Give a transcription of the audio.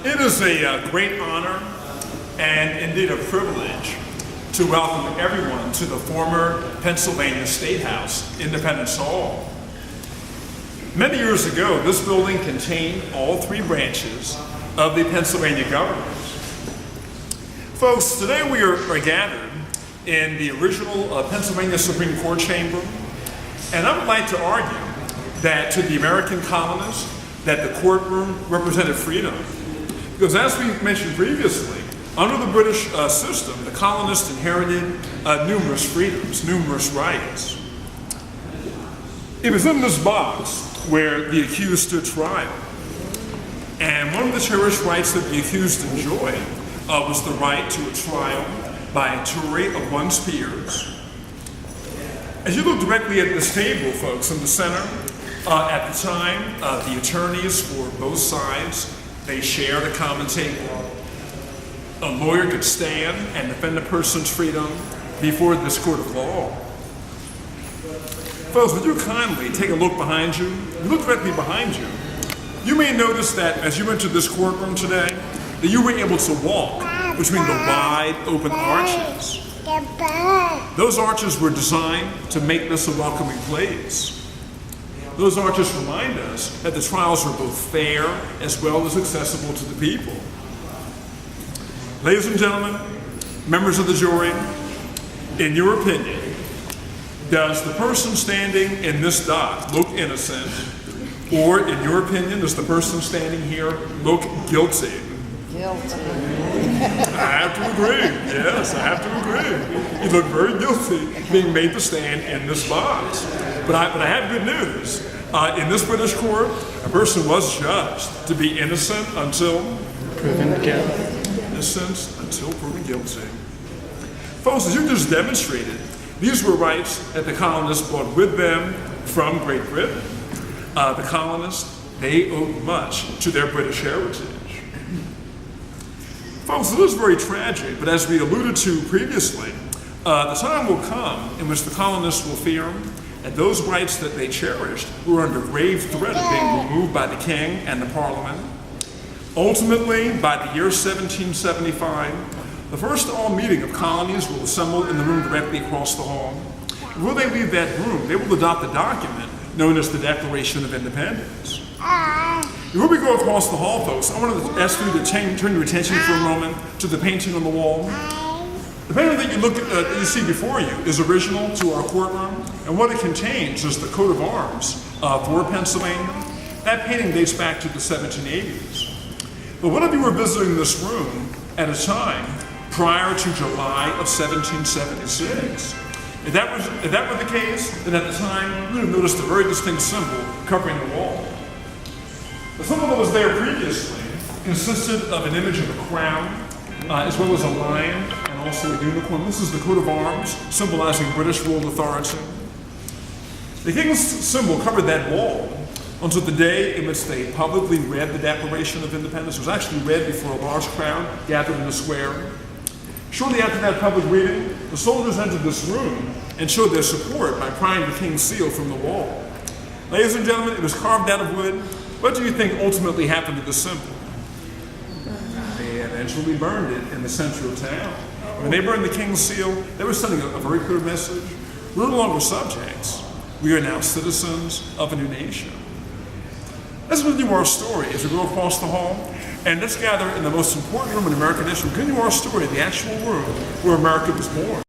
It is a great honor and indeed a privilege to welcome everyone to the former Pennsylvania State House, Independence Hall. Many years ago, this building contained all three branches of the Pennsylvania government. Folks, today we are gathered in the original Pennsylvania Supreme Court chamber, and I would like to argue that to the American colonists that the courtroom represented freedom. Because as we mentioned previously, under the British system, the colonists inherited numerous freedoms, numerous rights. It was in this box where the accused stood trial. And one of the cherished rights that the accused enjoyed was the right to a trial by a jury of one's peers. As you look directly at this table, folks, in the center, at the time, the attorneys for both sides, they shared a common table. A lawyer could stand and defend a person's freedom before this court of law. Folks, would you kindly take a look behind you? You look directly behind you. You may notice that as you entered this courtroom today, that you were able to walk between the wide open arches. Those arches were designed to make this a welcoming place. Those arches remind us that the trials are both fair as well as accessible to the people. Ladies and gentlemen, members of the jury, in your opinion, does the person standing in this dock look innocent? Or, in your opinion, does the person standing here look guilty? Guilty. I have to agree. Yes, I have to agree. You look very guilty being made to stand in this box. But I have good news. In this British court, a person was judged to be innocent until proven guilty. Innocent until proven guilty. Folks, as you just demonstrated, these were rights that the colonists brought with them from Great Britain. The colonists, they owed much to their British heritage. Folks, it is very tragic, but as we alluded to previously, the time will come in which the colonists will fear that those rights that they cherished were under grave threat of being removed by the king and the parliament. Ultimately, by the year 1775, the first all meeting of colonies will assemble in the room directly across the hall. When they leave that room, they will adopt a document known as the Declaration of Independence. Before we go across the hall, folks, I want to ask you to turn your attention for a moment to the painting on the wall. The painting that you see before you is original to our courtroom, and what it contains is the coat of arms for Pennsylvania. That painting dates back to the 1780s. But what if you were visiting this room at a time prior to July of 1776? If that were the case, then at the time you would have noticed a very distinct symbol covering the wall. The symbol that was there previously consisted of an image of a crown, as well as a lion and also a unicorn. This is the coat of arms, symbolizing British rule authority. The king's symbol covered that wall until the day in which they publicly read the Declaration of Independence. It was actually read before a large crowd gathered in the square. Shortly after that public reading, the soldiers entered this room and showed their support by prying the king's seal from the wall. Ladies and gentlemen, it was carved out of wood. What do you think ultimately happened to the symbol? They eventually burned it in the center of town. When they burned the king's seal, they were sending a very clear message. We're no longer subjects. We are now citizens of a new nation. Let's continue our story as we go across the hall, and let's gather in the most important room in American history. Continue our story, the actual room where America was born.